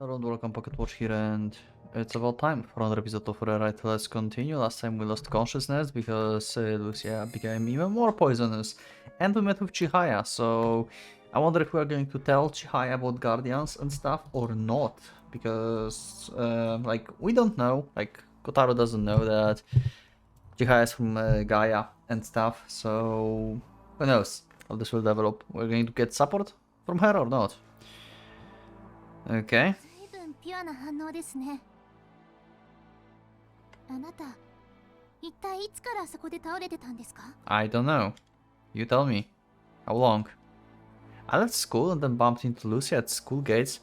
Hello and welcome, Pocket Watch here, and it's about time for another episode of Rewrite. Let's continue. Last time we lost consciousness because Lucia became even more poisonous, and we met with Chihaya, so I wonder if we are going to tell Chihaya about Guardians and stuff or not, because, like, we don't know, like, Kotaro doesn't know that Chihaya is from Gaia and stuff, so who knows how this will develop. We're going to get support from her or not. Okay. ピュアな反応ですね。あなた、一体いつからそこで倒れてたんですか? I don't know. You tell me. How long? I left school and then bumped into Lucy at school gates.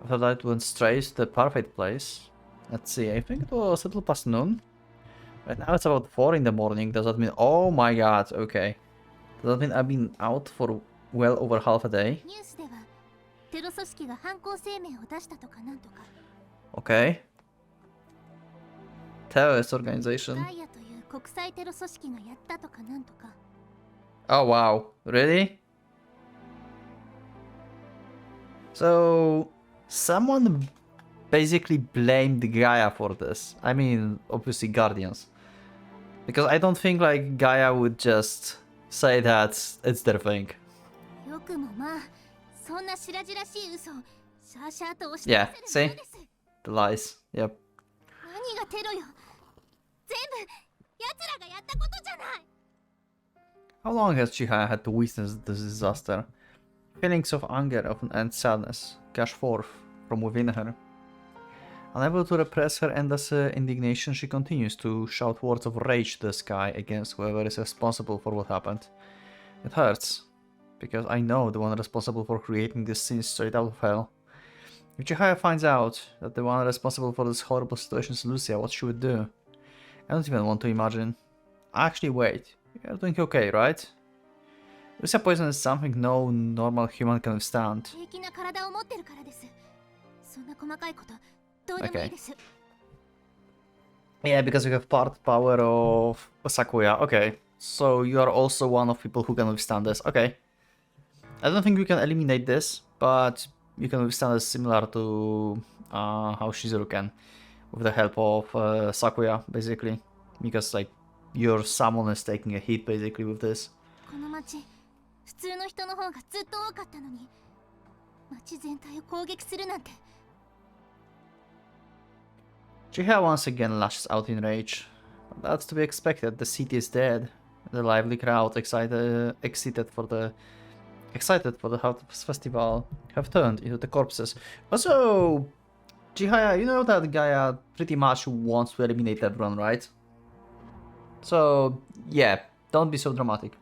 After that, went straight to the perfect place. Let's see, I think it was a little past noon. Right now it's about 4 in the morning. Does that mean... Oh my god, okay. Does that mean I've been out for well over half a day? ニュースではテロ組織が犯行声明を出したとかなんとか。Okay. Terrorist organization. ガイアという国際テロ組織がやったとかなんとか。Oh wow, really? So, someone basically blamed Gaia for this. I mean, obviously Guardians. Because I don't think like Gaia would just say that it's their thing. よくもまあ、そんな白々しい嘘をシャーシャーと押し出 Yeah, せる see? ものです。The lies. Yep. 何がテロよ。全部奴らがやったことじゃない。 How long has Chihaya had to witness this disaster? Feelings of anger and sadness gush forth from within her. Unable to repress her endless indignation, she continues to shout words of rage to the sky against whoever is responsible for what happened. It hurts, because I know the one responsible for creating this scene straight out of hell. If Chihaya finds out that the one responsible for this horrible situation is Lucia, what she would do? I don't even want to imagine. Actually, wait. You're doing okay, right? Lucia poison is something no normal human can withstand. 平気な体を持ってるからです。そんな細かいことどうでもいいです。Yeah, because you have part power of Sakuya. Okay, so you are also one of people who can withstand this. Okay. I don't think you can eliminate this, but you can withstand this similar to how Shizuru can, with the help of Sakuya, basically. Because, like, your summon is taking a hit, basically, with this. この町、普通の人の方がずっと多かったのに、町全体を攻撃するなんて。Chihaya once again lashes out in rage. But that's to be expected. The city is dead. The lively crowd excited for the Harvest Festival have turned into the corpses. Also, Chihaya, you know that Gaia pretty much wants to eliminate everyone, right? So, yeah, don't be so dramatic.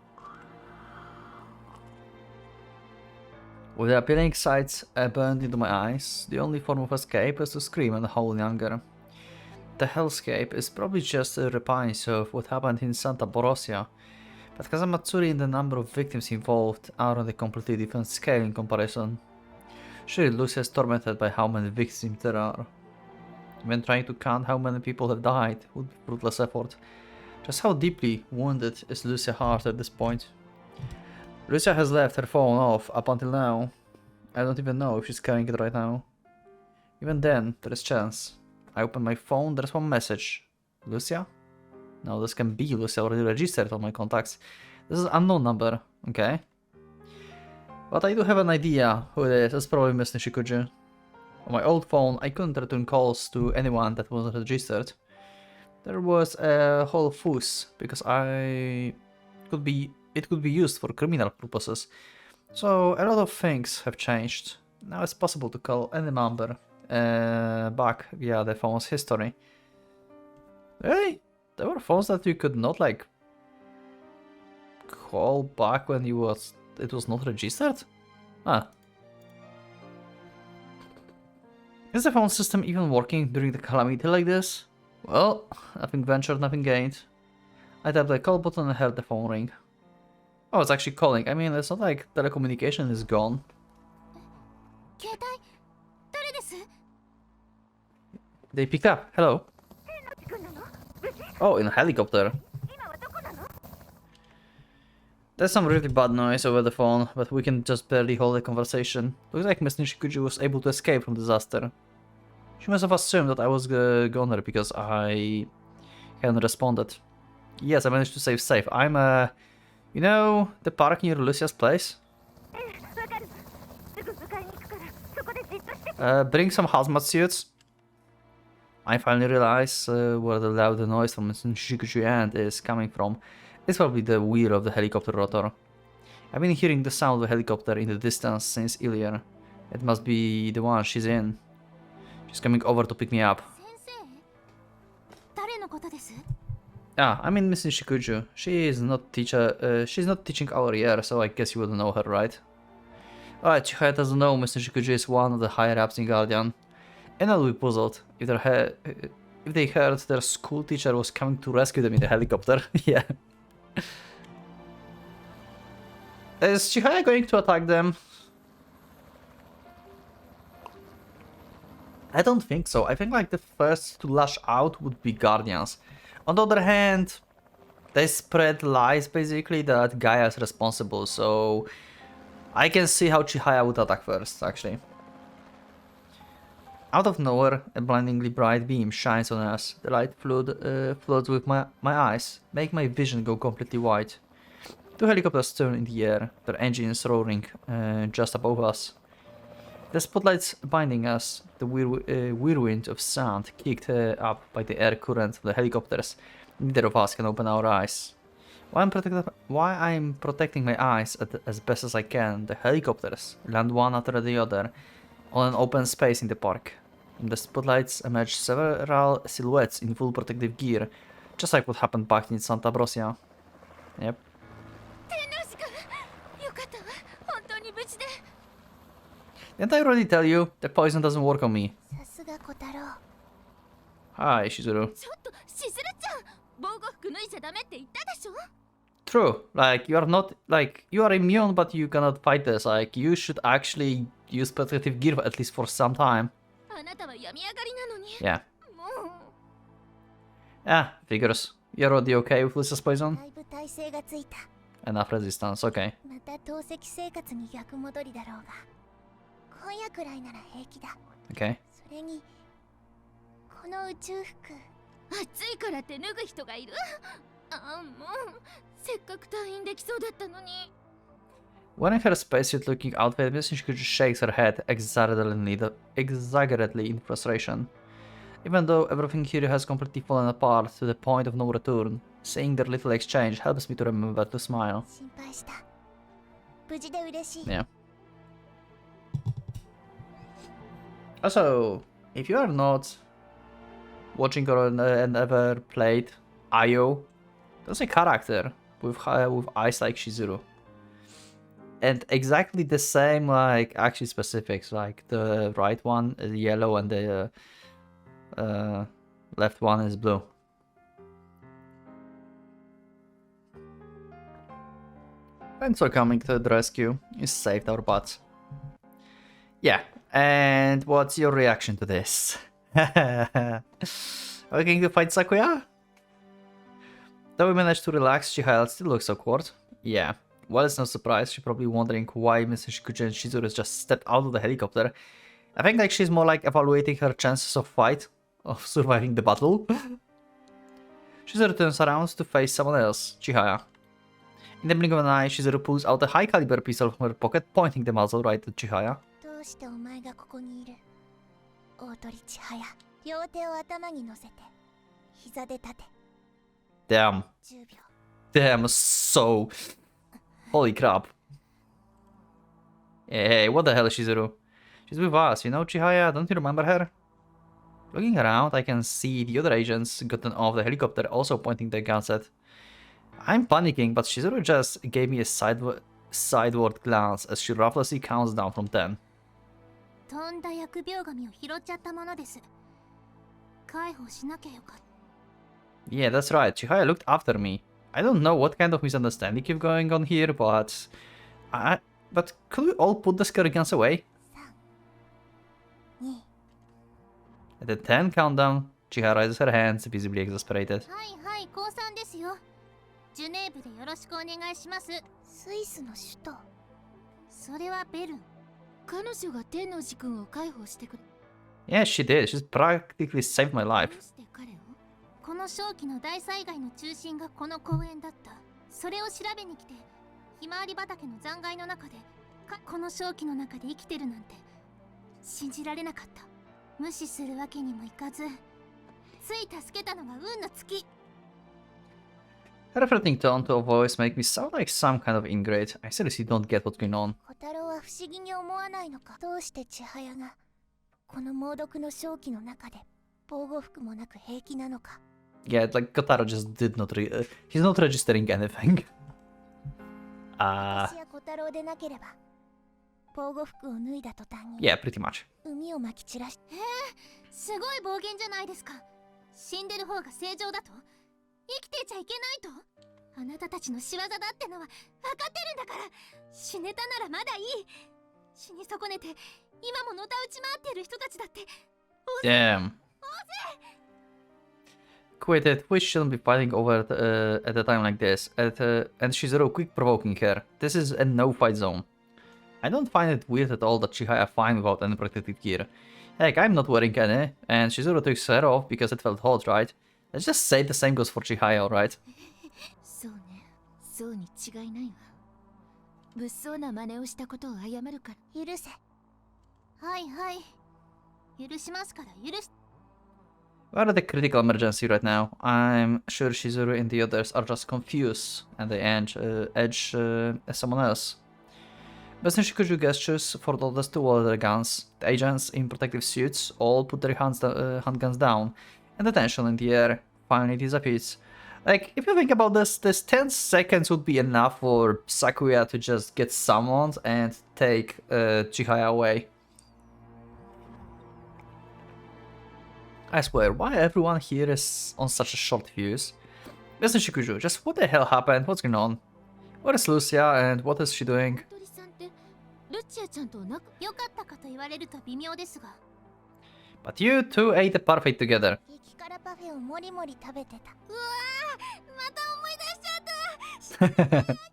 With the appealing sights burned into my eyes, the only form of escape is to scream and howl in anger. The hellscape is probably just a reprise of what happened in Santa Borussia, but Kazamatsuri and the number of victims involved are on a completely different scale in comparison. Surely Lucia is tormented by how many victims there are. Even trying to count how many people have died would be fruitless effort. Just how deeply wounded is Lucia's heart at this point? Lucia has left her phone off up until now. I don't even know if she's carrying it right now. Even then, there is chance. I open my phone, there's one message. Lucia? No, this can be Lucia, already registered on my contacts. This is an unknown number, okay. But I do have an idea who it is. It's probably Miss Nishikuji. On my old phone, I couldn't return calls to anyone that wasn't registered. There was a whole fuss, because it could be used for criminal purposes. So a lot of things have changed. Now it's possible to call any number back via the phone's history. Really? There were phones that you could not, like, call back when it was not registered? Ah. Is the phone system even working during the calamity like this? Well, nothing ventured, nothing gained. I tapped the call button and heard the phone ring. Oh, it's actually calling. I mean, it's not like telecommunication is gone. 携帯、誰です? They picked up. Hello. Oh, in a helicopter. There's some really bad noise over the phone, but we can just barely hold a conversation. Looks like Miss Nishikuji was able to escape from disaster. She must have assumed that I was gone because I hadn't responded. Yes, I managed to save safe. I'm you know, the park near Lucia's place? Bring some hazmat suits. I finally realize where the loud noise from Shikuju end is coming from. It's probably the wheel of the helicopter rotor. I've been hearing the sound of the helicopter in the distance since earlier. It must be the one she's in. She's coming over to pick me up. Ah, I mean Mrs. Shikuju. She's not teaching our year, so I guess you wouldn't know her, right? Alright, Chihaya doesn't know Mr. Shikuju is one of the higher-ups in Guardian. And I'll be puzzled if they heard their school teacher was coming to rescue them in the helicopter. Yeah. Is Chihaya going to attack them? I don't think so. I think like the first to lash out would be Guardians. On the other hand, they spread lies basically that Gaia is responsible, so I can see how Chihaya would attack first, actually. Out of nowhere, a blindingly bright beam shines on us. The light floods with my eyes, making my vision go completely white. Two helicopters turn in the air, their engines roaring just above us. The spotlights binding us, the whirlwind of sound kicked up by the air current of the helicopters. Neither of us can open our eyes. While I'm protecting my eyes as best as I can, the helicopters land one after the other on an open space in the park. In the spotlights emerge several silhouettes in full protective gear, just like what happened back in Santa Brosia. Yep. Didn't I already tell you? The poison doesn't work on me. Hi, Shizuru. True. Like, you are not... Like, you are immune, but you cannot fight this. Like, you should actually use protective gear at least for some time. Yeah. Yeah, figures. You're already okay with Lisa's poison? Enough resistance, okay. Okay. 暑いからって脱ぐ人がいる。ああ、もうせっかく退院できそうだったのに。Wearing her spacesuit looking outfit, Mrs. Shikuju shakes her head exaggeratedly in frustration. Even though everything here has completely fallen apart to the point of no return, seeing their little exchange helps me to remember to smile. Yeah. Also, if you are not watching or ever played Ayo, there's a character with eyes like Shizuru. And exactly the same, like, actually specifics, like the right one is yellow and the left one is blue. Thanks for coming to the rescue. You saved our butts. Yeah, and what's your reaction to this? Are we going to fight Sakuya? Though we managed to relax, Chihaya still looks awkward. Yeah, well, it's no surprise. She's probably wondering why Mrs. Shikuju and Shizuru just stepped out of the helicopter. I think like she's more like evaluating her chances of surviving the battle. Shizuru turns around to face someone else, Chihaya. In the blink of an eye, Shizuru pulls out a high-caliber pistol from her pocket, pointing the muzzle right at Chihaya. Damn. Damn, so... Holy crap. Hey, what the hell is Shizuru? She's with us, you know, Chihaya, don't you remember her? Looking around, I can see the other agents gotten off the helicopter, also pointing their guns at. I'm panicking, but Shizuru just gave me a sideward glance as she roughly counts down from 10. Yeah, that's right. Chihaya looked after me. I don't know what kind of misunderstanding is going on here, but... But could we all put the scary guns away? At the 10 countdown, Chihaya raises her hands, visibly exasperated. Yeah, she did. She's practically saved my ど life. うして彼を？この正気の大災害の中心がこの公園だった。それを調べに来て、ひまわり畑の残骸の中で、この正気の中で生きてるなんて信じられなかった。無視するわけにもいかず、つい助けたのが運の月。Her threatening tone to a voice make me sound like some kind of ingrate. I seriously don't get what's going on. 小太郎は不思議に思わないのか。どうして千早がこの猛毒の正気の中で防護服もなく平気なのか。Yeah, like Kotaro just did not he's not registering anything. 私や小太郎でなければ防護服を脱いだ途端に Yeah, pretty much. 海をまき散らし。すごい暴言じゃないですか。死んでる方が正常だと？生きてちゃいけないと？あなたたちの仕業だってのは分かってるんだから。死ねたならまだいい。死に損ねて今ものたうち回ってる人たちだって。Damn. Quit it. We shouldn't be fighting over at a time like this. And Shizuru quick provoking her. This is a no-fight zone. I don't find it weird at all that Chihaya fine without any protective gear. Heck, I'm not wearing any, and Shizuru took her off because it felt hot, right? Let's just say the same goes for Chihaya, alright? そうね、そうに違いないわ。物騒な真似をしたことを謝るから。許せ。はいはい。許しますから許し。We're at a critical emergency right now. I'm sure Shizuru and the others are just confused, and they edge someone else. Best Shikuju gestures for the others to lower their guns. The agents in protective suits all put their handguns down, and the tension in the air finally disappears. Like, if you think about this 10 seconds would be enough for Sakuya to just get summoned and take Chihaya away. I swear, why everyone here is on such a short fuse? Listen, Shikuju, just what the hell happened? What's going on? Where is Lucia and what is she doing? But you two ate the parfait together. パフェをもりもり食べてた。うわー、また思い出しちゃった。仲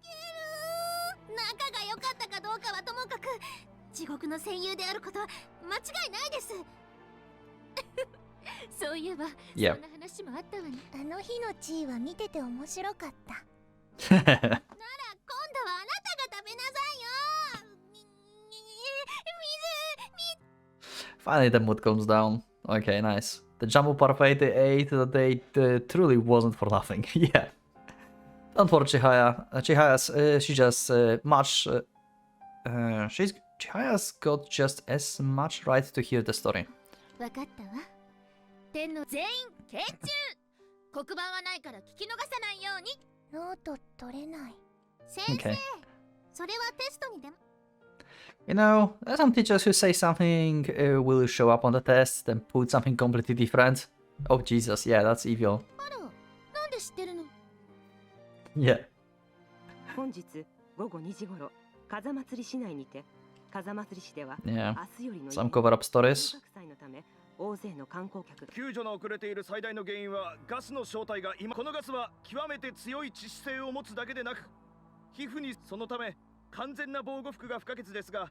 が良かったかどうかはともかく、地獄の戦友であることは間違いないです。そういえば、Yep. そんな話もあったわね。あの日の地位は見てて面白かった。なら今度はあなたが食べなさいよ。Finally, the mood comes down. Okay, nice. The jumbo parfait they ate that they truly wasn't for nothing. Yeah. Don't worry, Chihaya. She just much. Chihaya's got just as much right to hear the story. わかったわ。天の全員研修。黒板はないから聞き逃さないように。ノート取れない。先生、Okay. それはテストにでも。You know, there's some teachers who say something will show up on the test, then put something completely different. Oh Jesus, yeah, that's evil. あら、なんで知ってるの？ Yeah. 本日午後2時頃、風祭り市内にて、風祭り市では Yeah. 明日よりの Some cover-up stories. のため大勢の観光客が救助の遅れている最大の原因はガスの正体が今このガスは極めて強い致死性を持つだけでなく皮膚にそのため完全な防護服が不可欠ですが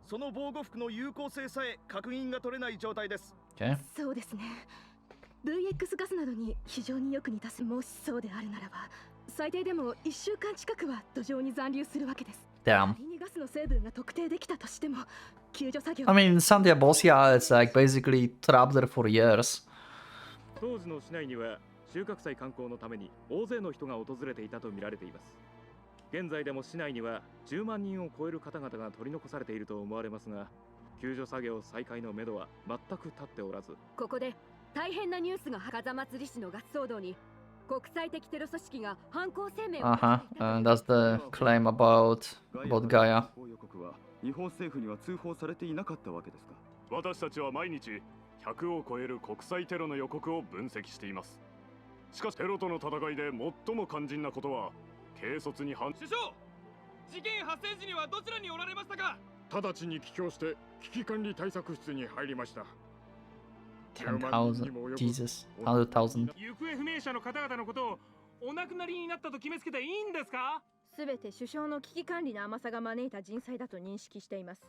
その防護服の有効性さえ確認が取れない状態です。Okay. そうですね。VX ガスなどに非常によく似たもしそうであるならば最低でも1週間近くは土壌に残留するわけです。Damn. 仮にガスの成分が特定できたとしても救助作業 I mean, Sandia Bosia is like basically trapped there for years. 当時の市内には収穫祭観光のために大勢の人が訪れていたと見られています。現在でも市内には10万人を超える方々が取り残されていると思われますが、救助作業再開のめどは全く立っておらず、ここで大変なニュースが風祭り市のガス騒動に国際的テロ組織が犯行声明を Uh-huh. That's the claim about Gaia. 予告は日本政府には通報されていなかったわけですか。私たちは毎日100を超える国際テロの予告を分析しています。しかしテロとの戦いで最も肝心なことは軽率に反首相、事件発生時にはどちらにおられましたか？直ちに帰郷して危機管理対策室に入りました。 10,000. Jesus. 100,000. 行方不明者の方々のことをお亡くなりになったと決めつけていいんですか？すべて首相の危機管理の甘さが招いた人災だと認識しています。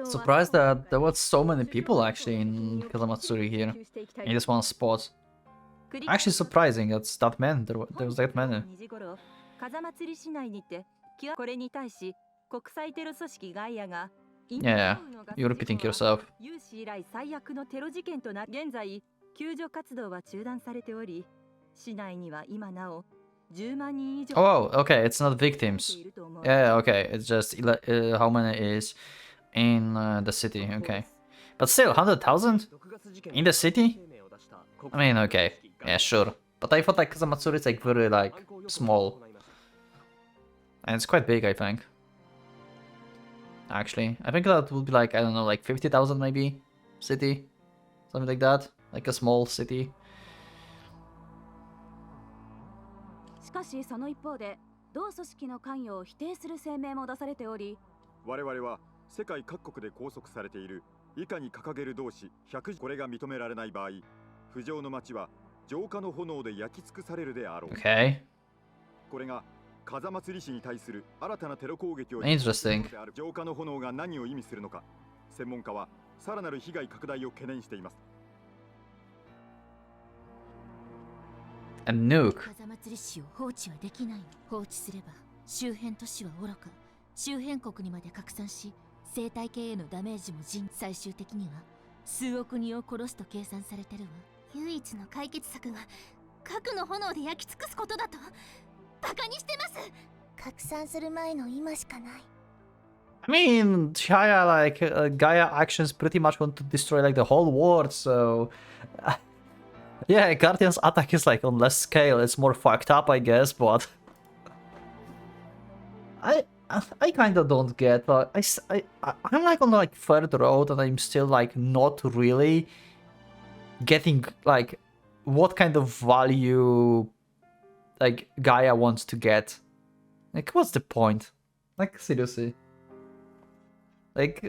Surprised that there was so many people actually in Kazamatsuri here, in this one spot. Actually surprising it's that many, there was that many. 風祭市内にてこれに対し国際テロ組織ガイアが Yeah, you're repeating yourself. 有史以来最悪のテロ事件とな現在救助活動は中断されており市内には今なお10万人以上 Oh, okay, it's not victims. Yeah, okay, it's just how many is in the city, okay. But still, 100,000 in the city? I mean, okay, yeah, sure. But I thought like Kazamatsuri is like very like small. And it's quite big, I think. Actually, I think that would be like, I don't know, like 50,000 maybe? City? Something like that? Like a small city. しかしその一方で同組織の関与を否定する声明も出されており我々は世界各国で拘束されている以下に掲げる同志100これが認められない場合浮上の町は浄化の炎で焼き尽くされるであろう Okay. これが風祭り市に対する新たなテロ攻撃を Interesting. 浄化の炎が何を意味するのか専門家はさらなる被害拡大を懸念しています A nuke. 風祭り市を放置はできないの。放置すれば周辺都市はおろか周辺国にまで拡散し生態系へのダメージも最終的には数億人を殺すと計算されてるわ。唯一の解決策が核の炎で焼き尽くすことだとバカにしてます。拡散する前の今しかない。I mean, Gaia actions pretty much want to destroy like the whole world, so... yeah, Guardian's attack is like on less scale, it's more fucked up, I guess, but... I kind of don't get, I'm like on like third road and I'm still like not really getting like what kind of value like Gaia wants to get. Like, what's the point? Like, seriously. Like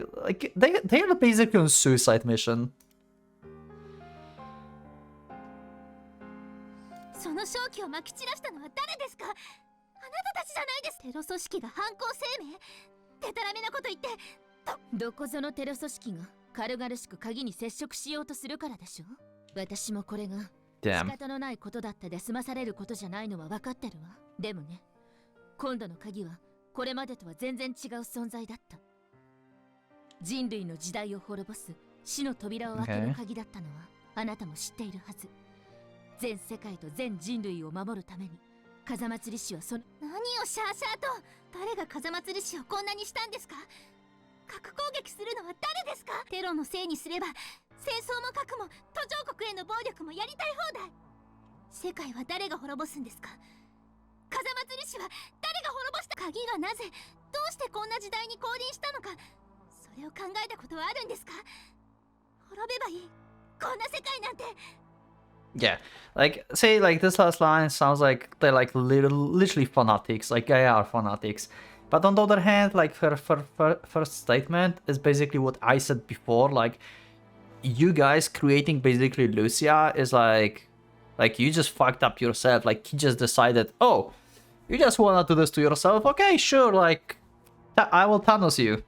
they are basically on suicide mission. その正気をまき散らしたのは誰ですか？あなたたちじゃないです。テロ組織が犯行声明？デタラメなこと言ってどこぞのテロ組織が軽々しく鍵に接触しようとするからでしょ。私もこれが仕方のないことだったで済まされることじゃないのは分かってるわ。でもね、今度の鍵はこれまでとは全然違う存在だった。人類の時代を滅ぼす死の扉を開ける鍵だったのはあなたも知っているはず。全世界と全人類を守るために風祭り師は何をシャーシャーと。誰が風祭り師をこんなにしたんですか？核攻撃するのは誰ですか？テロのせいにすれば戦争も核も途上国への暴力もやりたい放題。世界は誰が滅ぼすんですか？風祭り師は誰が滅ぼした？鍵がなぜどうしてこんな時代に降臨したのか、それを考えたことはあるんですか？滅べばいい、こんな世界なんて。Yeah, like, say, like, this last line sounds like they're, like, literally fanatics, like, Gaia are fanatics. But on the other hand, like, her first statement is basically what I said before, like, you guys creating basically Lucia is like, you just fucked up yourself, like, you just decided, oh, you just wanna do this to yourself, okay, sure, like, I will Thanos you.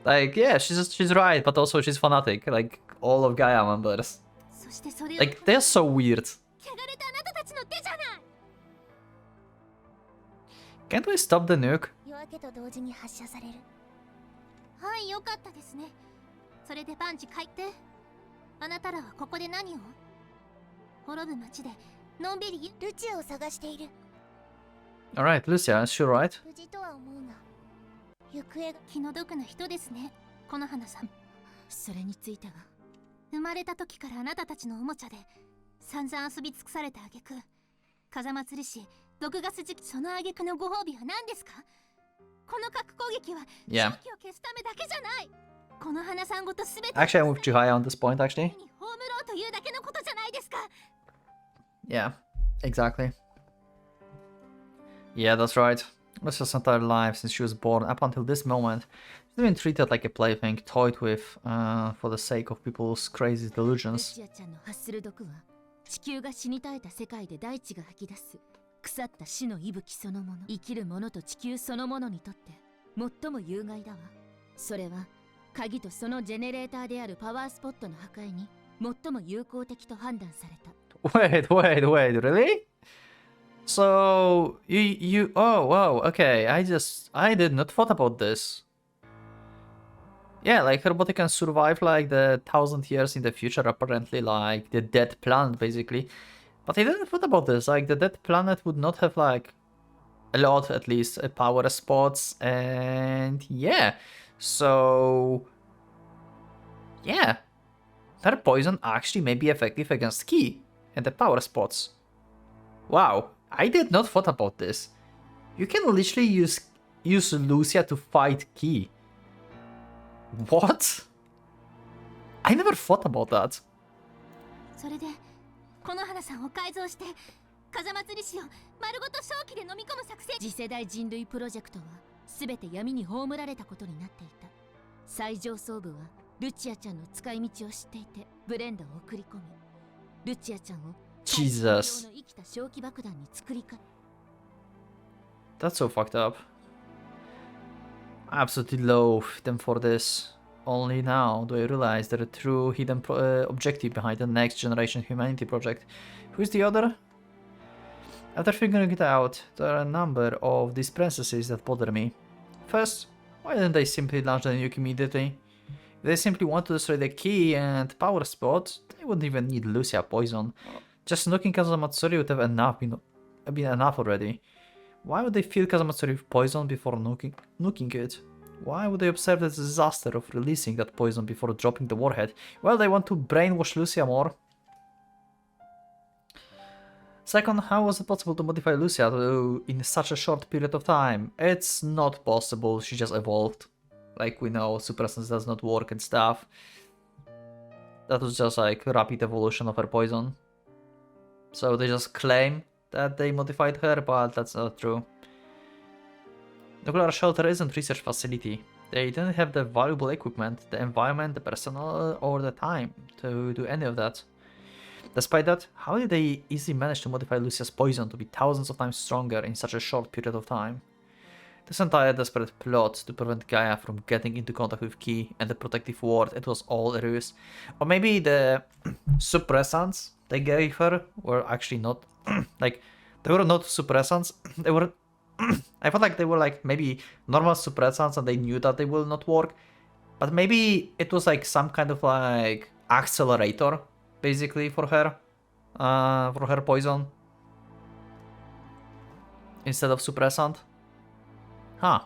Like, yeah, she's right, but also she's fanatic, like, all of Gaia members. Like, they're so weird. Can't we stop the nuke? はい、よかったですね。それでパンチ書いて。あなたらはここで何を？滅ぶ町でのんびりルチアを探している。Alright, Lucia, is she right? 無事とは思うが、行方が気の毒な人ですね、この花さん。それについては生まれた時からあなたたちのおもちゃで散々遊び尽くされた挙句、風祭り師毒ガス時期、その挙句のご褒美は何ですか？この核攻撃は正気を消すためだけじゃない。この花さんごとすべて Actually, I'm with Juhaya on this point, actually. 葬ろうというだけのことじゃないですか。 Yeah, exactly. Yeah, that's right. Lucia's entire life since she was born up until this moment, she's been treated like a plaything, toyed with for the sake of people's crazy delusions. ルチアちゃんの発する毒は地球が死に絶えた世界で大地が吐き出す腐った死の息吹そのもの。生きる者と地球そのものにとって最も有害だわ。それは鍵とそのジェネレーターであるパワースポットの破壊に最も有効的と判断された。Wait, really? So oh wow, okay, I did not thought about this. Yeah, like robotic can survive like the 1,000 years in the future, apparently, like the dead planet basically. But I didn't thought about this, like the dead planet would not have like a lot, at least, power spots, and yeah, so yeah, her poison actually may be effective against Ki and the power spots. Wow, I did not thought about this. You can literally use Lucia to fight Ki. What? I never thought about that. それでこの花さんを改造して風祭り師を丸ごと正気で飲み込む作戦。次世代人類プロジェクトは全て闇に葬られたことになっていた。最上層部はルチアちゃんの使い道を知っていてブレンダーを送り込み、ルチアちゃんを Jesus. 生きた正気爆弾に作りか。That's so fucked up. I absolutely loathe them for this. Only now do I realize the true hidden objective behind the Next Generation Humanity project. Who's the other? After figuring it out, there are a number of these processes that bother me. First, why didn't they simply launch the nuke immediately? If they simply want to destroy the key and power spot, they wouldn't even need Lucia poison. Just nuking Kazamatsuri would have been enough already. Why would they fill Kazamatsuri with poison before nuking it? Why would they observe the disaster of releasing that poison before dropping the warhead? Well, they want to brainwash Lucia more. Second, how was it possible to modify Lucia in such a short period of time? It's not possible, she just evolved. Like we know, Super Essence does not work and stuff. That was just like rapid evolution of her poison. So they just claim that they modified her, but that's not true. Nuclear shelter isn't a research facility. They didn't have the valuable equipment, the environment, the personnel, or the time to do any of that. Despite that, how did they easily manage to modify Lucia's poison to be thousands of times stronger in such a short period of time? This entire desperate plot to prevent Gaia from getting into contact with Ki and the protective ward, it was all a ruse. Or maybe the suppressants they gave her were actually not like, they were not suppressants, they were I felt like they were like maybe normal suppressants and they knew that they will not work, but maybe it was like some kind of like accelerator basically for her poison instead of suppressant. Huh.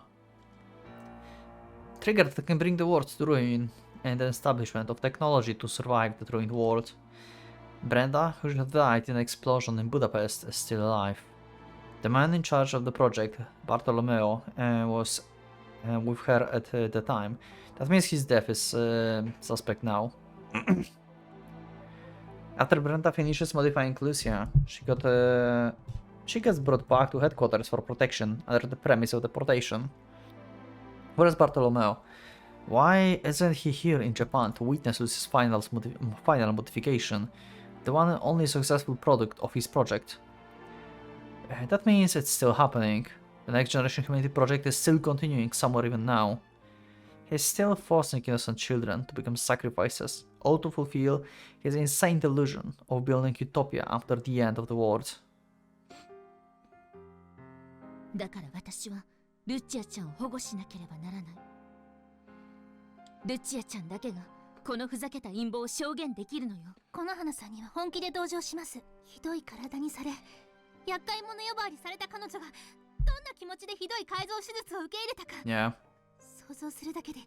Trigger that can bring the world to ruin and the establishment of technology to survive the ruined world. Brenda, who had died in an explosion in Budapest, is still alive. The man in charge of the project, Bartolomeo, was with her at the time. That means his death is suspect now. After Brenda finishes modifying Lucia, she gets brought back to headquarters for protection under the premise of deportation. Where's Bartolomeo? Why isn't he here in Japan to witness Lucia's final modification, the one and only successful product of his project? That means it's still happening. The Next Generation Humanity project is still continuing somewhere even now. He's still forcing innocent children to become sacrifices, all to fulfill his insane delusion of building utopia after the end of the world. だから私はルチアちゃんを保護しなければならない。ルチアちゃんだけがこのふざけた陰謀を証言できるのよ。この花さんには本気で同情します。ひどい体にされ厄介者呼ばわりされた彼女がどんな気持ちでひどい改造手術を受け入れたか。Yeah. 想像するだけで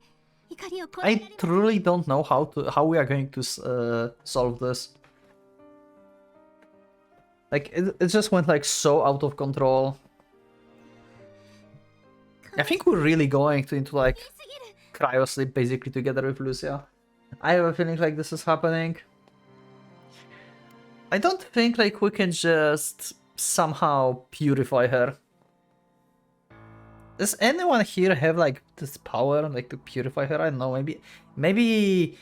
怒りをこらえられ I truly don't know how we are going to solve this. Like it just went like so out of control. I think we're really going into like cryo sleep basically together with Lucia. I have a feeling like this is happening. I don't think like we can just somehow purify her. Does anyone here have like this power like to purify her? I don't know, maybe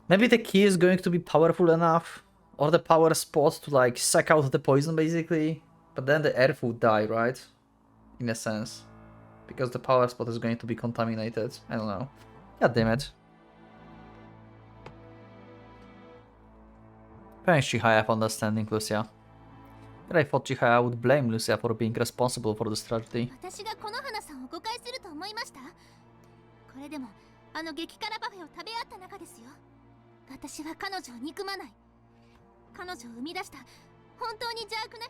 the key is going to be powerful enough, or the power spot to like suck out the poison basically, but then the earth would die, right? In a sense. Because the power spot is going to be contaminated. I don't know. God damn it. Thanks, Chihaya, for understanding Lucia. But I thought Chihaya would blame Lucia for being responsible for this tragedy. 私がこの花さんを誤解すると思いました。これでもあの激辛パフェを食べ合った仲ですよ。私は彼女を憎まない。彼女を生み出した本当に邪悪な。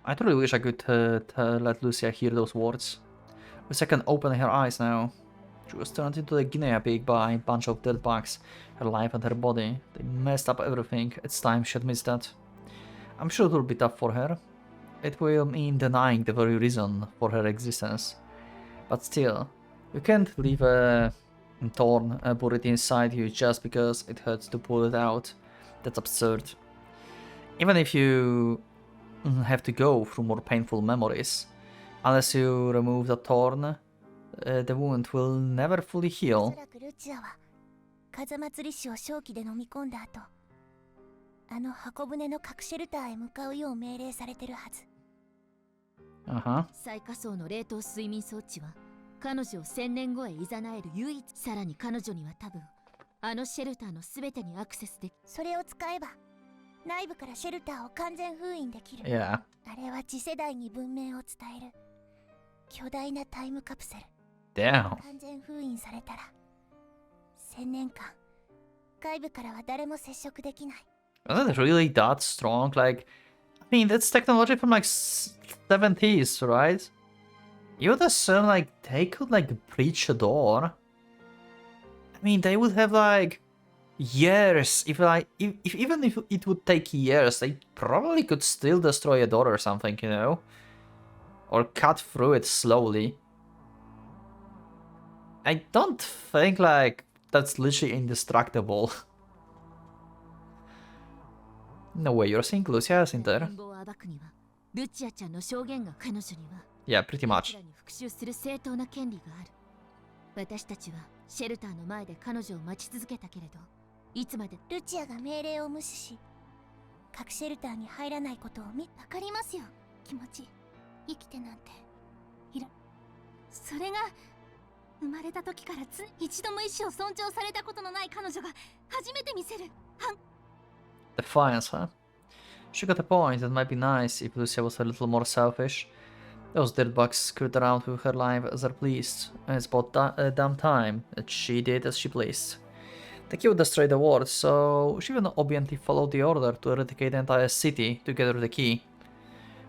I totally wish I could let Lucia hear those words. Lucia can open her eyes now. She was turned into a guinea pig by a bunch of dead bugs. Her life and her body. They messed up everything. It's time she admits that. I'm sure it will be tough for her. It will mean denying the very reason for her existence. But still, you can't leave a thorn buried inside you just because it hurts to pull it out. That's absurd. Even if you have to go through more painful memories, unless you remove the thorn, the wound will never fully heal. おそらくルチアは風祭り師を正気で飲み込んだ後、あの箱舟の核シェルターへ向かうよう命令されてるはず。最下層の冷凍睡眠装置は彼女を1000年後へ誘える唯一。さらに彼女には多分あのシェルターの全てにアクセスでき。それを使えば内部からシェルターを完全封印できる。Yeah. あれは次世代に文明を伝える巨大なタイムカプセル。Damn. 完全封印されたら1000年間外部からは誰も接触できない。Isn't it really that strong? Like, I mean, that's technology from like 70s, right? You would assume like they could like breach a door. I mean, they would have like years. If even if it would take years, they probably could still destroy a door or something, you know, or cut through it slowly. I don't think like that's literally indestructible. No way, you're saying Lucia isn't there? Yeah, pretty much. 私たちはシェルターの前で彼女を待ち続けたけれど、いつまでルチアが命令を無視し、核シェルターに入らないことをわかりますよ、気持ち。生きてなんていら。それが生まれた時から一度も意志を尊重されたことのない彼女が初めて見せる。Defiance, huh? She got a point. It might be nice if Lucia was a little more selfish. Those dead bugs screwed around with her life as they pleased. It's about damn time that she did as she pleased. The key would destroy the world, so she even obediently followed the order to eradicate the entire city together with the key.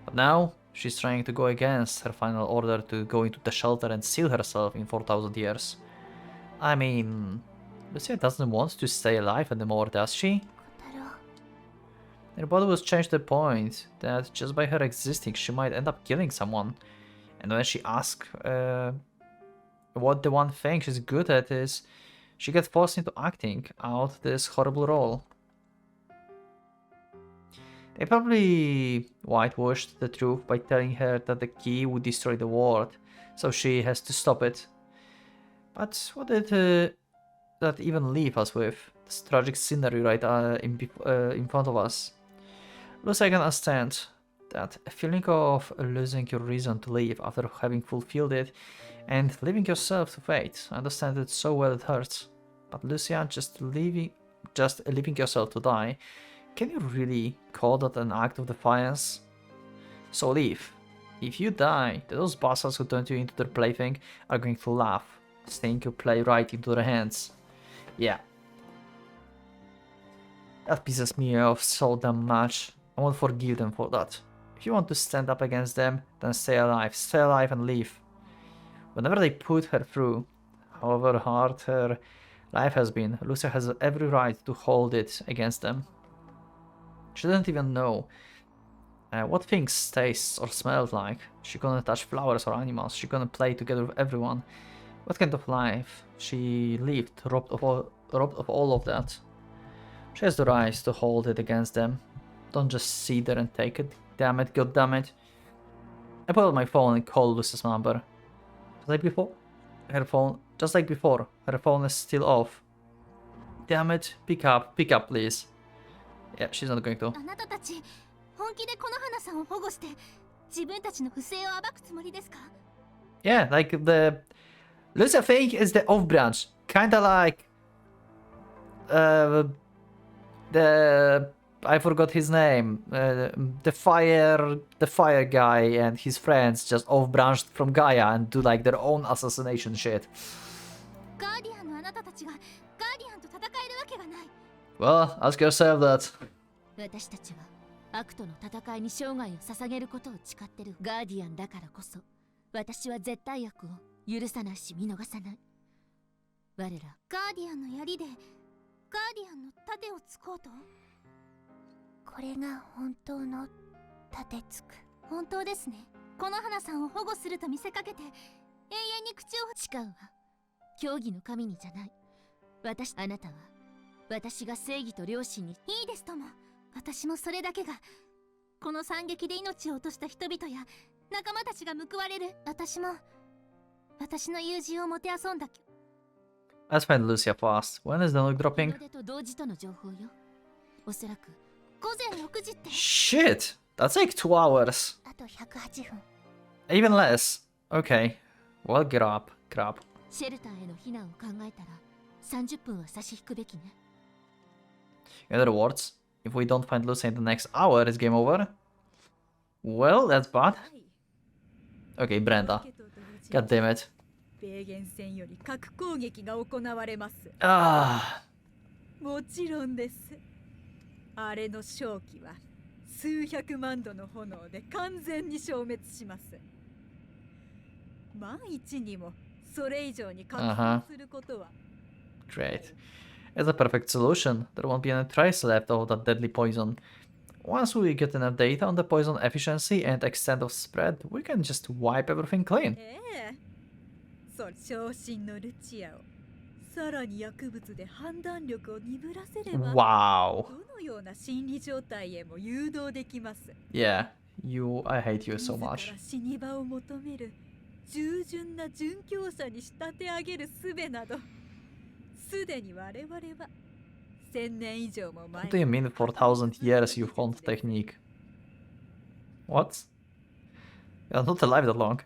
But now, she's trying to go against her final order to go into the shelter and seal herself in 4,000 years. I mean, Lucia doesn't want to stay alive anymore, does she? Her body was changed to the point that just by her existing she might end up killing someone. And when she asks what the one thing she's good at is, she gets forced into acting out this horrible role. They probably whitewashed the truth by telling her that the key would destroy the world, so she has to stop it. But what did that even leave us with? This tragic scenery right in front of us. Lucia, I can understand that feeling of losing your reason to live after having fulfilled it and leaving yourself to fate. I understand it so well it hurts. But Lucia, just leaving yourself to die, can you really call that an act of defiance? So leave. If you die, those bastards who turned you into their plaything are going to laugh, seeing you play right into their hands. Yeah. That pisses me off so damn much. I won't forgive them for that. If you want to stand up against them, then stay alive and leave. Whenever they put her through, however hard her life has been, Lucia has every right to hold it against them. She doesn't even know what things taste or smell like. She gonna touch flowers or animals. She gonna play together with everyone. What kind of life she lived, robbed of all of that. She has the right to hold it against them. Don't just sit there and take it. Damn it, god damn it. I pulled out my phone and called Lucia's number. Just like before, her phone is still off. Damn it, pick up please. Yeah, she's not going to. あなたたち本気でこの花さんを保護して自分たちの不正を暴くつもりですか？ Yeah, like the Lucia Fink is the off branch, kinda like the I forgot his name. The fire guy and his friends just off branched from Gaia and do like their own assassination shit. Well, ask yourself that. 私たちは悪との戦いに生涯を捧げることを誓ってるガーディアンだからこそ、私は絶対悪を許さないし見逃さない。我らガーディアンの槍でガーディアンの盾をつこうと。これが本当の盾つく。本当ですね。この花さんを保護すると見せかけて永遠に口を誓うわ。競技の神にじゃない。あなたは私が正義と良心に。いいですとも。私もそれだけがこの惨劇で命を落とした人々や仲間たちが報われる。私も私の友人をもてあそんだ。 Let's find Lucia fast. When is the nuke dropping? と同時との情報よ。おそらく午前6時って。 Shit! That's like 2 hours. あと108分。 Even less. Okay. Well, get up. シェルターへの避難を考えたら30分は差し引くべきね。In other words, if we don't find Lucia in the next hour, it's game over. Well, that's bad. Okay, Brenda. God damn it. 米元戦より核攻撃が行われます。もちろんです。あれの正気は数百万度の炎で完全に消滅します。万一にもそれ以上に拡散することは。Great. It's a perfect solution. There won't be any trace left of that deadly poison. Once we get enough data on the poison efficiency and extent of spread, we can just wipe everything clean. 昇進のルチアをさらに薬物で判断力を鈍らせれば、 Wow. どのような心理状態へも誘導できます。 Yeah, I hate you so much. 自ら死に場を求める従順な殉教者に仕立て上げる術など、すでに我々は1000年以上も前。 What do you mean 4,000 years you've honed the technique? What? You're not alive that long.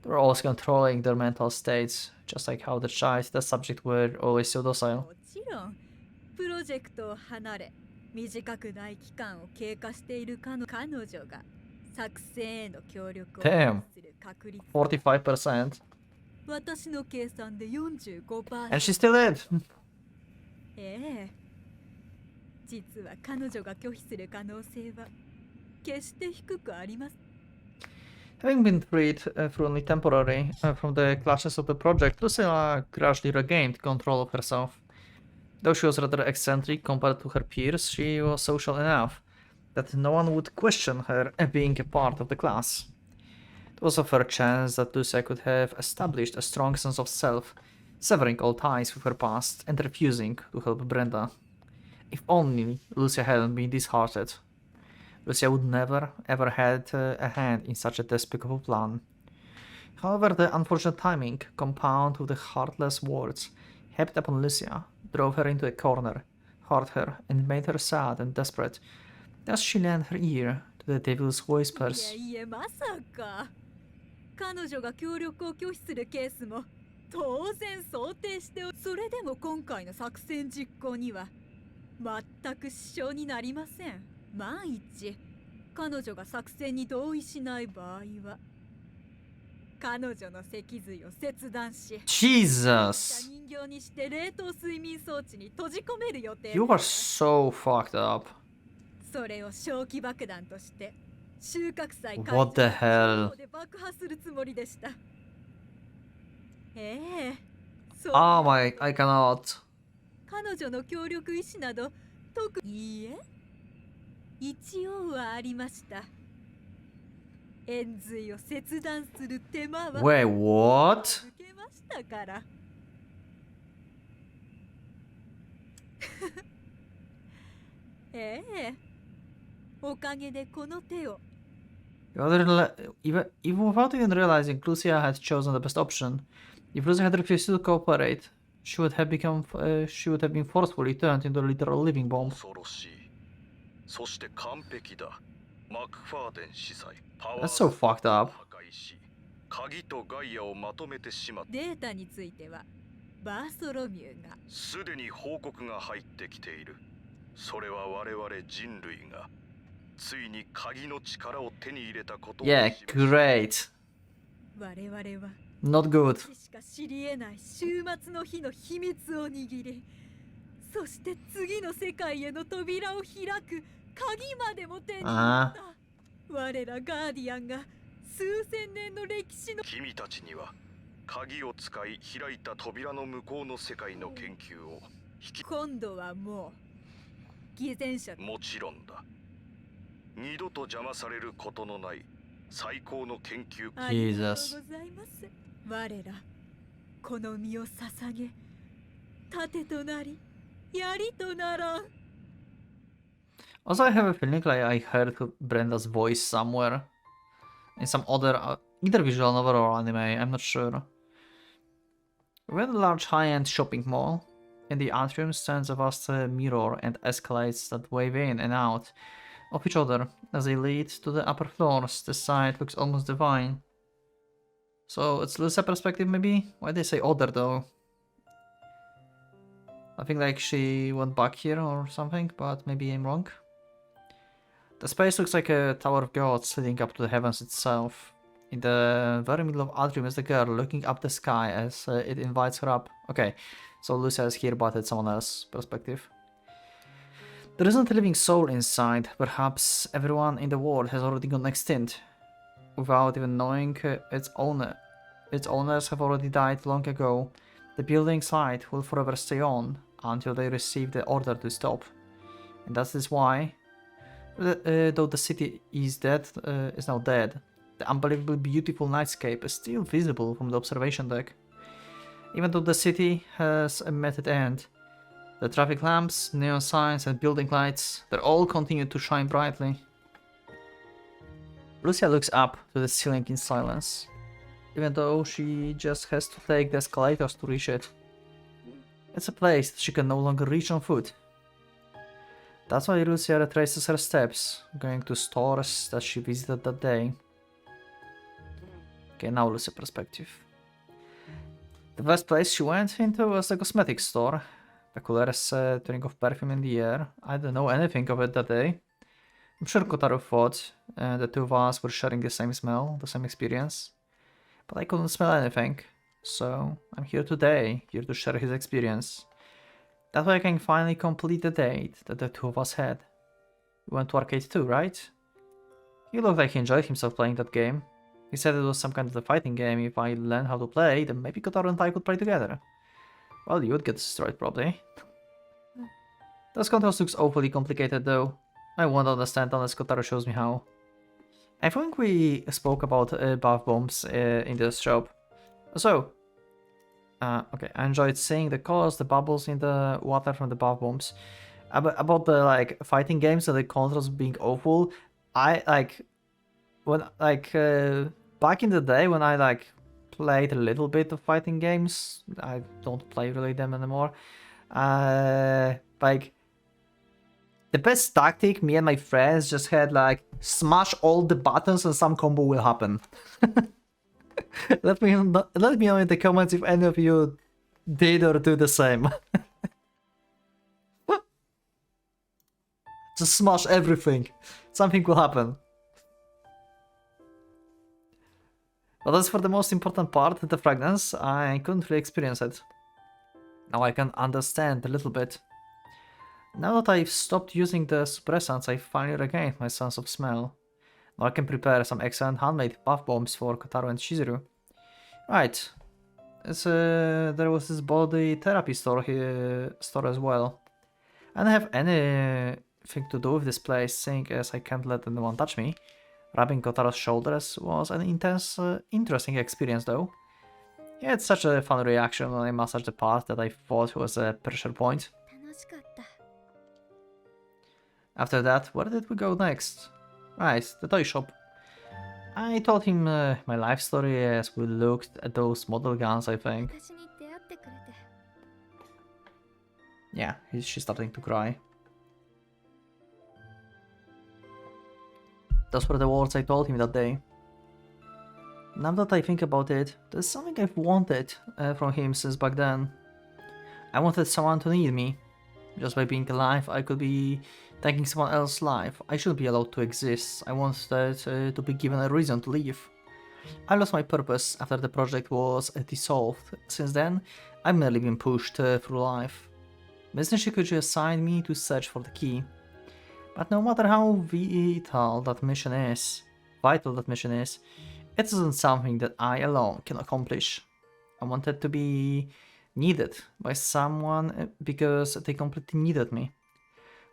They're always controlling their mental states, just like how the child, the subject were always so docile. もちろん、プロジェクトを離れ、短くない期間を経過している彼女が作戦への協力をする確率。45%. 私の計算で 45%。 And she still did. ええ。実は彼女が拒否する可能性は決して低くあります。 Having been freed through only temporary from the clashes of the project, Lucia gradually regained control of herself. Though she was rather eccentric compared to her peers, she was social enough that no one would question her being a part of the class. There was a fair chance that Lucia could have established a strong sense of self, severing all ties with her past and refusing to help Brenda. If only Lucia hadn't been disheartened. Lucia would never ever had a hand in such a despicable plan. However, the unfortunate timing, compounded with the heartless words heaped upon Lucia, drove her into a corner, hurt her, and made her sad and desperate. Thus she lent her ear to the devil's whispers. いえ、まさか。彼女が協力を拒否するケースも当然想定しており、それでも今回の作戦実行には全く支障になりません。万一彼女が作戦に同意しない場合は彼女の脊髄を切断し Jesus! 人形にして冷凍睡眠装置に閉じ込める予定。 You are so fucked up. それを小規爆弾として収穫祭 What the hell? で爆破するつもりでした。ええ。Oh my, I cannot. 彼女の協力意思など特にいいえ。一応はありました。円髄を切断する手間は Wait, what? 受けましたから。ええ。おかげでこの手を。Even without even realizing, Lucia had chosen the best option. If Lucia had refused to cooperate, she would have been forcefully turned into a literal living bomb. そして完璧だ。マクファーデン司祭、パワー That's so fucked up. 破壊し、鍵とガイアをまとめてしまった。データについてはバーソロミューがすでに報告が入ってきている。それは我々人類がついに鍵の力を手に入れたことを。Yeah, great. 我々は Not good. しか知り得ない終末の日の秘密を握り、そして次の世界への扉を開く鍵までも手に入れた。我らガーディアンが数千年の歴史の。君たちには鍵を使い開いた扉の向こうの世界の研究を今度はもう偽善者。もちろんだ。二度と邪魔されることのない最高の研究。ありがとうございます。我らこの身を捧げ、盾となり槍とならん。 Also, I have a feeling like I heard Brenda's voice somewhere in some other, either visual novel or anime, I'm not sure. We're in a large high-end shopping mall. In the atrium stands a vast mirror and escalates that wave in and out of each other as they lead to the upper floors. The sight looks almost divine. So it's Lucia perspective maybe? Why they say other though? I think like she went back here or something, but maybe I'm wrong. The space looks like a tower of gods leading up to the heavens itself. In the very middle of atrium is the girl looking up the sky as it invites her up. Okay, so Lucia is here but it's someone else's perspective. There isn't a living soul inside. Perhaps everyone in the world has already gone extinct without even knowing its owner. Its owners have already died long ago. The building's light will forever stay on until they receive the order to stop. And that is why, though the city is dead, is now dead, the unbelievably beautiful nightscape is still visible from the observation deck. Even though the city has a method end, the traffic lamps, neon signs and building lights, they all continue to shine brightly. Lucia looks up to the ceiling in silence, even though she just has to take the escalators to reach it. It's a place that she can no longer reach on foot. That's why Lucia retraces her steps, going to stores that she visited that day. Okay, now Lucia perspective. The first place she went into was the cosmetics store. Peculiar's turning of perfume in the air. I don't know anything of it that day. I'm sure Kotaro thought the two of us were sharing the same smell, the same experience. But I couldn't smell anything, so I'm here today, here to share his experience. That way I can finally complete the date that the two of us had. We went to arcade too, right? He looked like he enjoyed himself playing that game. He said it was some kind of a fighting game. If I learned how to play, then maybe Kotaro and I could play together. Well, you would get destroyed probably. Those controls looks awfully complicated though. I won't understand unless Kotaro shows me how. I think we spoke about bath bombs in this shop. So, okay, I enjoyed seeing the colors, the bubbles in the water from the bath bombs. About the like fighting games and the controls being awful, I like when like back in the day when I like played a little bit of fighting games. I don't play really them anymore. Like the best tactic me and my friends just had like smash all the buttons and some combo will happen. let me know in the comments if any of you did or do the same. Just smash everything. Something will happen. But as for the most important part, the fragrance, I couldn't really experience it. Now I can understand a little bit. Now that I've stopped using the suppressants, I finally regained my sense of smell. Now I can prepare some excellent handmade bath bombs for Kotaro and Chizuru. Right. There was this body therapy store here, as well. I don't have anything to do with this place, seeing as I can't let anyone touch me. Rubbing Kotaro's shoulders was an intense, interesting experience though. He had such a fun reaction when I massaged the part that I thought was a pressure point. After that, where did we go next? Right, the toy shop. I told him my life story as we looked at those model guns, I think. Yeah, she's starting to cry. Those were the words I told him that day. Now that I think about it, there's something I've wanted from him since back then. I wanted someone to need me. Just by being alive, I could be taking someone else's life. I should be allowed to exist. I wanted to be given a reason to live. I lost my purpose after the project was dissolved. Since then, I've merely been pushed through life. Mr. Shikuchi assigned me to search for the key. But no matter how vital that mission is, it isn't something that I alone can accomplish. I wanted to be needed by someone because they completely needed me.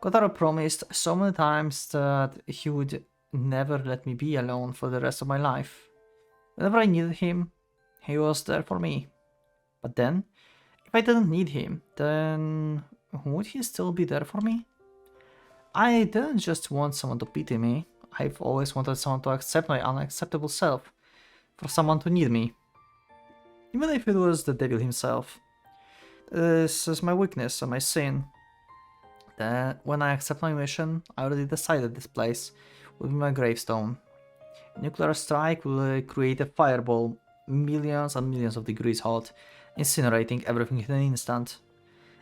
Kotaro promised so many times that he would never let me be alone for the rest of my life. Whenever I needed him, he was there for me. But then, if I didn't need him, then would he still be there for me? I didn't just want someone to pity me. I've always wanted someone to accept my unacceptable self, for someone to need me. Even if it was the devil himself. This is my weakness and my sin. That when I accept my mission, I already decided this place will be my gravestone. A nuclear strike will create a fireball millions and millions of degrees hot, incinerating everything in an instant.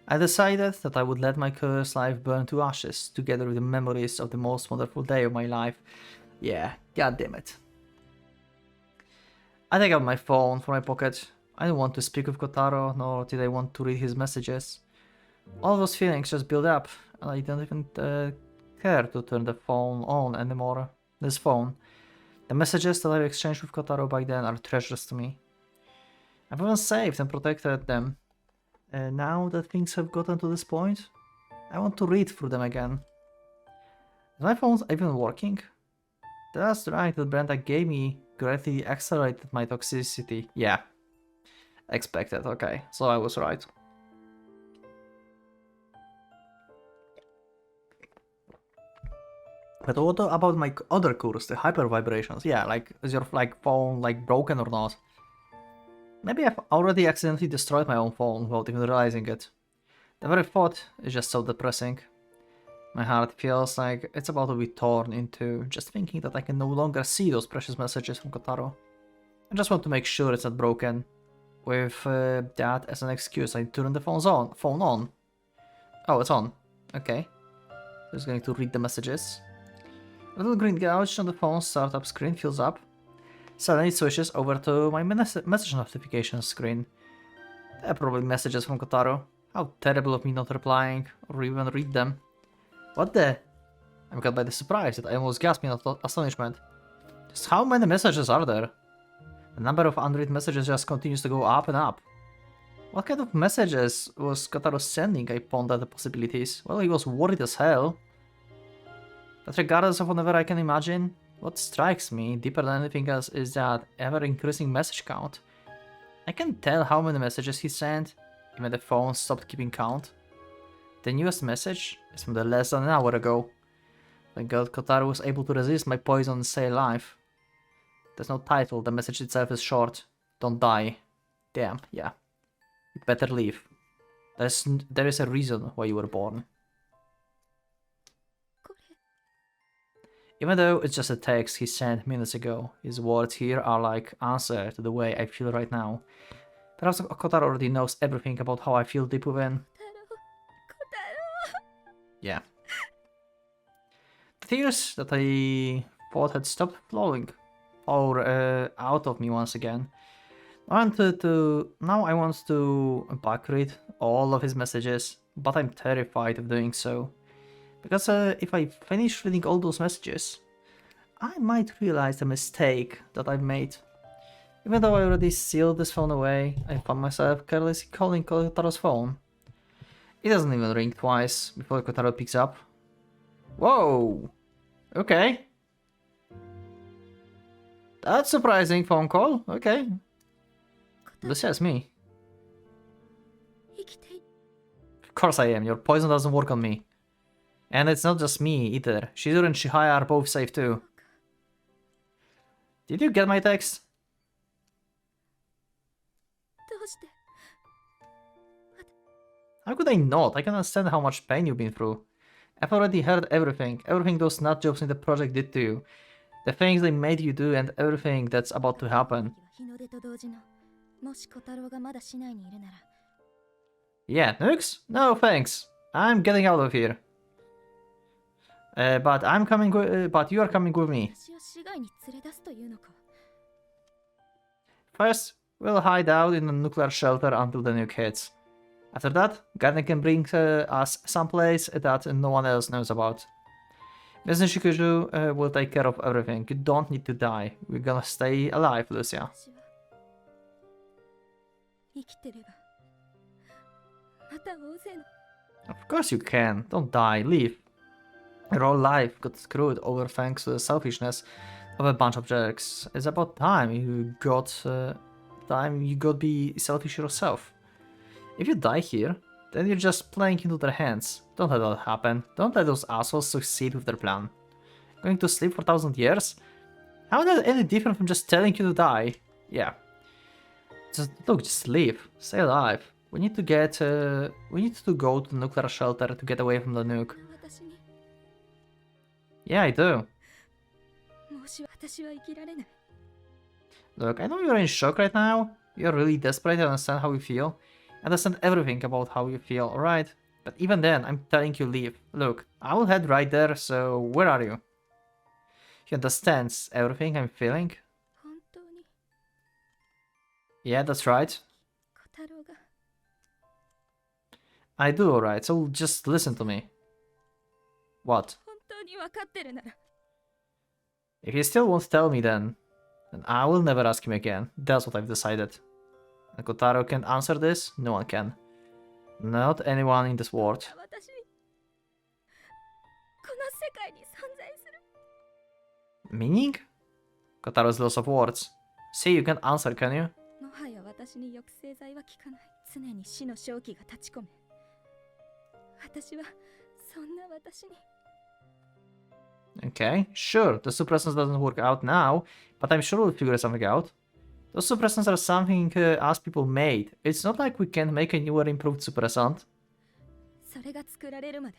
I decided that I would let my cursed life burn to ashes, together with the memories of the most wonderful day of my life. Yeah, god damn it. I take out my phone from my pocket. I don't want to speak with Kotaro, nor did I want to read his messages. All those feelings just build up, and I don't even care to turn the phone on anymore. This phone. The messages that I've exchanged with Kotaro back then are treasures to me. I've even saved and protected them. Now that things have gotten to this point, I want to read through them again. Is my phone even working? That's right, the brand that gave me greatly accelerated my toxicity. Yeah. Expected, okay. So I was right. But what about my other cores, the hyper vibrations? Yeah, like, is your phone broken or not? Maybe I've already accidentally destroyed my own phone without even realizing it. The very thought is just so depressing. My heart feels like it's about to be torn in two, just thinking that I can no longer see those precious messages from Kotaro. I just want to make sure it's not broken. With that as an excuse, I turn the phone on. Oh, it's on. Okay. Just going to read the messages. A little green gouge on the phone's startup screen fills up. Suddenly it switches over to my message notification screen. There are probably messages from Kotaro. How terrible of me not replying, or even read them. What the? I'm caught by the surprise that I almost gasped in astonishment. Just how many messages are there? The number of unread messages just continues to go up and up. What kind of messages was Kotaro sending? I pondered the possibilities. Well, he was worried as hell. But regardless of whatever I can imagine, what strikes me deeper than anything else is that ever-increasing message count. I can't tell how many messages he sent, even the phone stopped keeping count. The newest message is from less than an hour ago. Thank God Kotaro was able to resist my poison and stay alive. There's no title, the message itself is short. Don't die. Damn, yeah. You better leave. There is a reason why you were born. Even though it's just a text he sent minutes ago, his words here are like answer to the way I feel right now. Perhaps Kotaro already knows everything about how I feel deep within. Yeah. The tears that I thought had stopped flowing out of me once again. Now I want to backread all of his messages, but I'm terrified of doing so. Because if I finish reading all those messages, I might realize the mistake that I've made. Even though I already sealed this phone away, I found myself carelessly calling Kotaro's phone. It doesn't even ring twice before Kotaro picks up. Whoa! Okay. That's surprising phone call, okay. This is me. Of course I am, your poison doesn't work on me. And it's not just me either. Shizuru and Shihaya are both safe too. Did you get my text? How could I not? I can understand how much pain you've been through. I've already heard everything those nut jobs in the project did to you. The things they made you do and everything that's about to happen. 日の出と同時のもし小太郎がまだ市内にいるなら Yeah, Nukes? No thanks. I'm getting out of here. But I'm coming. But you are coming with me. 私を市外に連れ出すというのか First, we'll hide out in a nuclear shelter until the nuke hits. After that, Garden can bring us someplace that no one else knows about. Miss Nishikuju will take care of everything. You don't need to die. We're gonna stay alive, Lucia. 私は生きてればまた大勢の Of course you can. Don't die. Leave. Your whole life got screwed over thanks to the selfishness of a bunch of jerks. It's about time you got be selfish yourself. If you die here, then you're just playing into their hands. Don't let that happen. Don't let those assholes succeed with their plan. Going to sleep for 1,000 years? How is that any different from just telling you to die? Yeah. Just leave. Stay alive. We need to go to the nuclear shelter to get away from the nuke. 私に Yeah, I do. 私は生きられない Look, I know you're in shock right now. You're really desperate to understand how you feel. Understand everything about how you feel, alright? But even then, I'm telling you leave. Look, I will head right there, so where are you? He understands everything I'm feeling. 本当に Yeah, that's right. 小太郎が I do, alright, so just listen to me. What? 本当に分かってるなら If he still won't tell me then I will never ask him again. That's what I've decided. And Kotaro can't answer this? No one can. Not anyone in this world. 私この世界に存在する Meaning? Kotaro's loss of words. See, you can't answer, can you? もはや私に抑制剤は効かない常に死の正気が立ち込め私はそんな私に Okay, sure, the suppressants doesn't work out now, but I'm sure we'll figure something out. Those suppressants are something us people made. It's not like we can't make a newer improved suppressant. それが作られるまで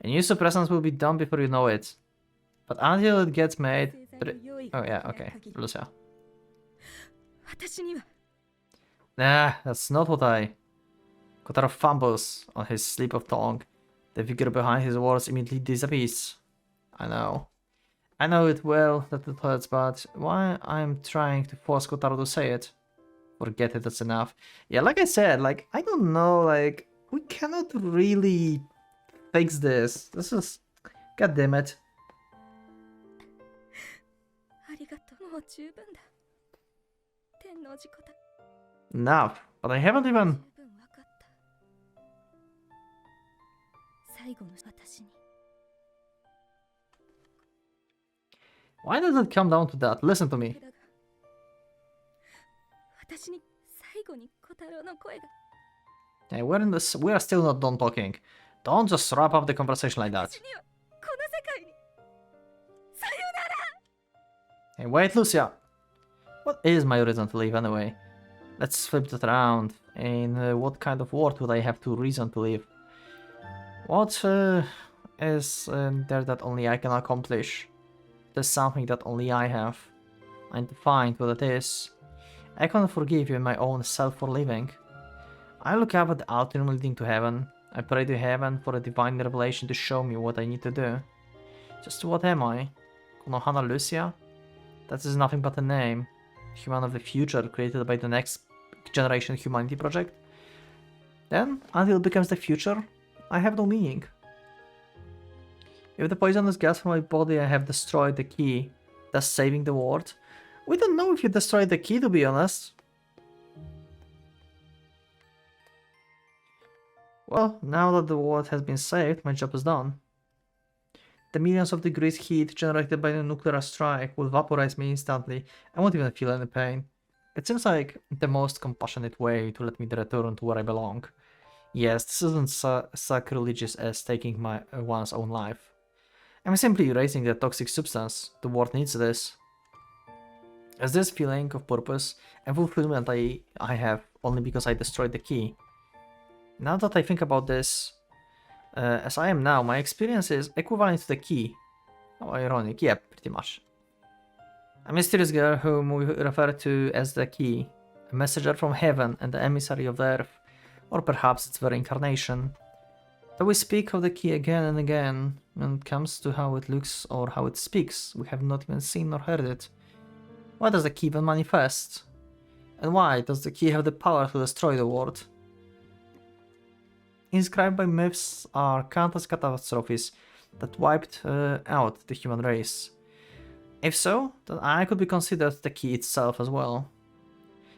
A new suppressant will be done before you know it. But until it gets made... Oh yeah, okay, Lucia. 私には Nah, that's not what Kotaro fumbles on his slip of tongue. The figure behind his words immediately disappears. I know it well that it hurts, but why I'm trying to force Kotaro to say it? Forget it, that's enough. Yeah, like I said, like, I don't know, like, we cannot really fix this. This is... God damn it. ありがとうもう十分だ天王寺小太 Enough, but I haven't even... 十分分かった最後の私に Why does it come down to that? Listen to me. 私に最後に小太郎の声が Hey, we are still not done talking. Don't just wrap up the conversation like that. 私にはこの世界にさよなら Hey, wait, Lucia. What is my reason to leave anyway? Let's flip that around. In what kind of world would I have to reason to leave? What is there that only I can accomplish? There's something that only I have. I need to find what it is. I cannot forgive you my own self for leaving. I look up at the altar leading to heaven. I pray to heaven for a divine revelation to show me what I need to do. Just what am I? Konohana Lucia? That is nothing but a name. Human of the future created by the next generation humanity project. Then, until it becomes the future, I have no meaning. If the poisonous gas from my body I have destroyed the key, thus saving the world. We don't know if you destroyed the key, to be honest. Well, now that the world has been saved, my job is done. The millions of degrees heat generated by the nuclear strike will vaporize me instantly. I won't even feel any pain. It seems like the most compassionate way to let me return to where I belong. Yes, this isn't sacrilegious as taking one's own life. I'm simply erasing the toxic substance. The world needs this. Is this feeling of purpose and fulfillment I have only because I destroyed the key? Now that I think about this, as I am now, my experience is equivalent to the key. How ironic. Yeah, pretty much. A mysterious girl whom we refer to as the Key, a messenger from heaven and the emissary of the earth, or perhaps its very incarnation. Though we speak of the Key again and again, when it comes to how it looks or how it speaks, we have not even seen nor heard it. Why does the Key even manifest? And why does the Key have the power to destroy the world? Inscribed by myths are countless catastrophes that wiped out the human race. If so, then I could be considered the Key itself as well.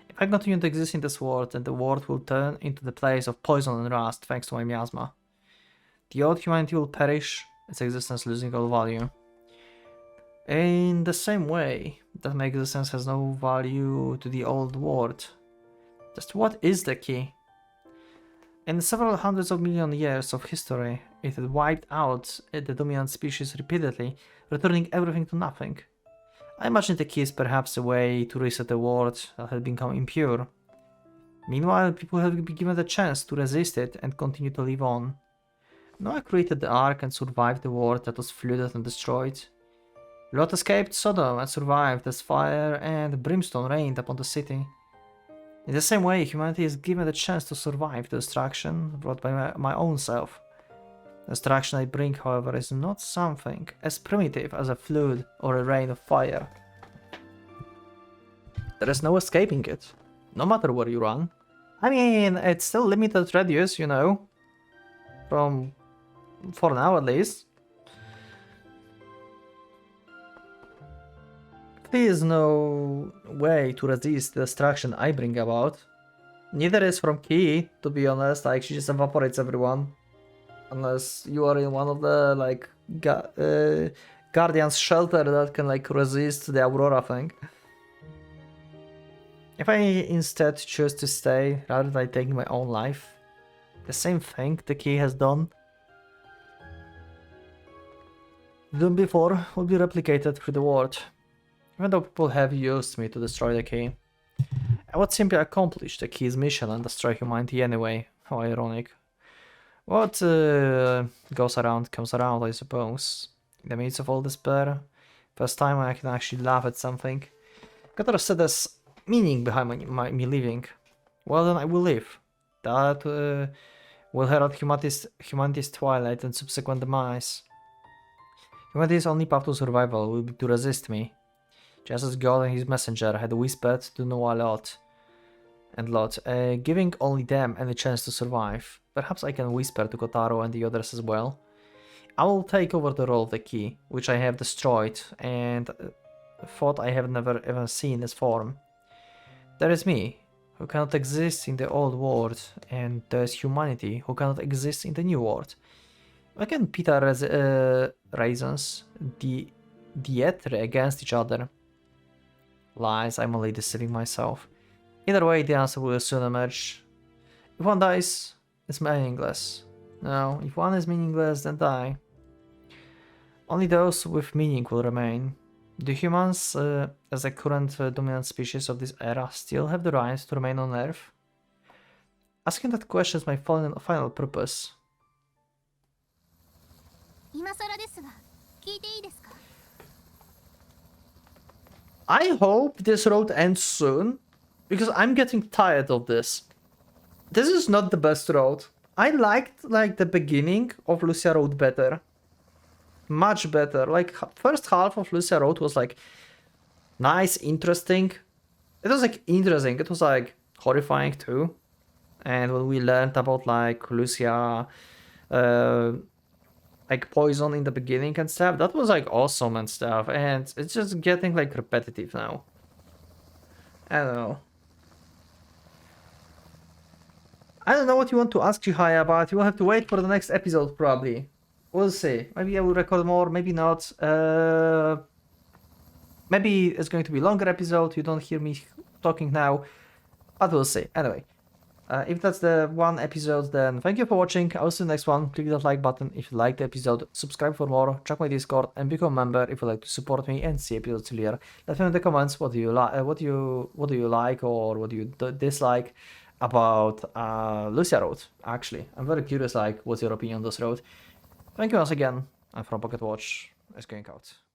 If I continue to exist in this world, then the world will turn into the place of poison and rust thanks to my miasma. The old humanity will perish, its existence losing all value. In the same way that my existence has no value to the old world. Just what is the Key? In several hundreds of million years of history, it had wiped out the dominant species repeatedly, returning everything to nothing. I imagine the Key is perhaps a way to reset a world that had become impure. Meanwhile, people have been given the chance to resist it and continue to live on. Noah created the Ark and survived the world that was flooded and destroyed. Lot escaped Sodom and survived as fire and brimstone rained upon the city. In the same way, humanity is given the chance to survive the destruction brought by my own self. The destruction I bring, however, is not something as primitive as a flood or a rain of fire. There is no escaping it, no matter where you run. I mean, it's still limited radius, you know, for now at least. There is no way to resist the destruction I bring about. Neither is from Key, to be honest, like she just evaporates everyone. Unless you are in one of the like Guardian's shelter that can like resist the Aurora thing. If I instead choose to stay rather than taking my own life, the same thing the Key has done before will be replicated through the world. Even though people have used me to destroy the Key, I would simply accomplish the Key's mission and destroy humanity anyway. How ironic. What goes around comes around, I suppose. In the midst of all despair, first time I can actually laugh at something. Consider said there's meaning behind me living. Well then I will live. That will herald humanity's twilight and subsequent demise. Humanity's only path to survival will be to resist me. Just as God and his messenger had whispered to Noah Lot, giving only them any chance to survive. Perhaps I can whisper to Kotaro and the others as well. I will take over the role of the Key, which I have destroyed and thought I have never even seen its form. There is me, who cannot exist in the old world, and there is humanity, who cannot exist in the new world. Why can Peter raisins dietary against each other? Lies, I'm only deceiving myself. Either way, the answer will soon emerge. If one dies, it's meaningless. No, if one is meaningless, then die. Only those with meaning will remain. Do humans, as the current dominant species of this era, still have the right to remain on Earth? Asking that question is my final purpose. I hope this road ends soon, because I'm getting tired of this. This is not the best road. I liked like the beginning of Lucia Road better. Much better. Like first half of Lucia Road was like nice, interesting. It was like interesting. It was like horrifying too. And when we learned about like Lucia like poison in the beginning and stuff, that was like awesome and stuff, and it's just getting like repetitive now. I don't know what you want to ask Chihaya about. You will have to wait for the next episode probably. We'll see. Maybe I will record more, maybe not. Maybe it's going to be a longer episode, you don't hear me talking now, but we'll see. Anyway. If that's the one episode, then thank you for watching. I'll see you in the next one. Click that like button if you liked the episode, subscribe for more, check my Discord, and become a member if you like to support me and see episodes earlier. Let me know in the comments what do you like, what do you like or what do you dislike about Lucia Road. Actually, I'm very curious. Like, what's your opinion on this road? Thank you once again. I'm from Pocket Watch, is geen koud.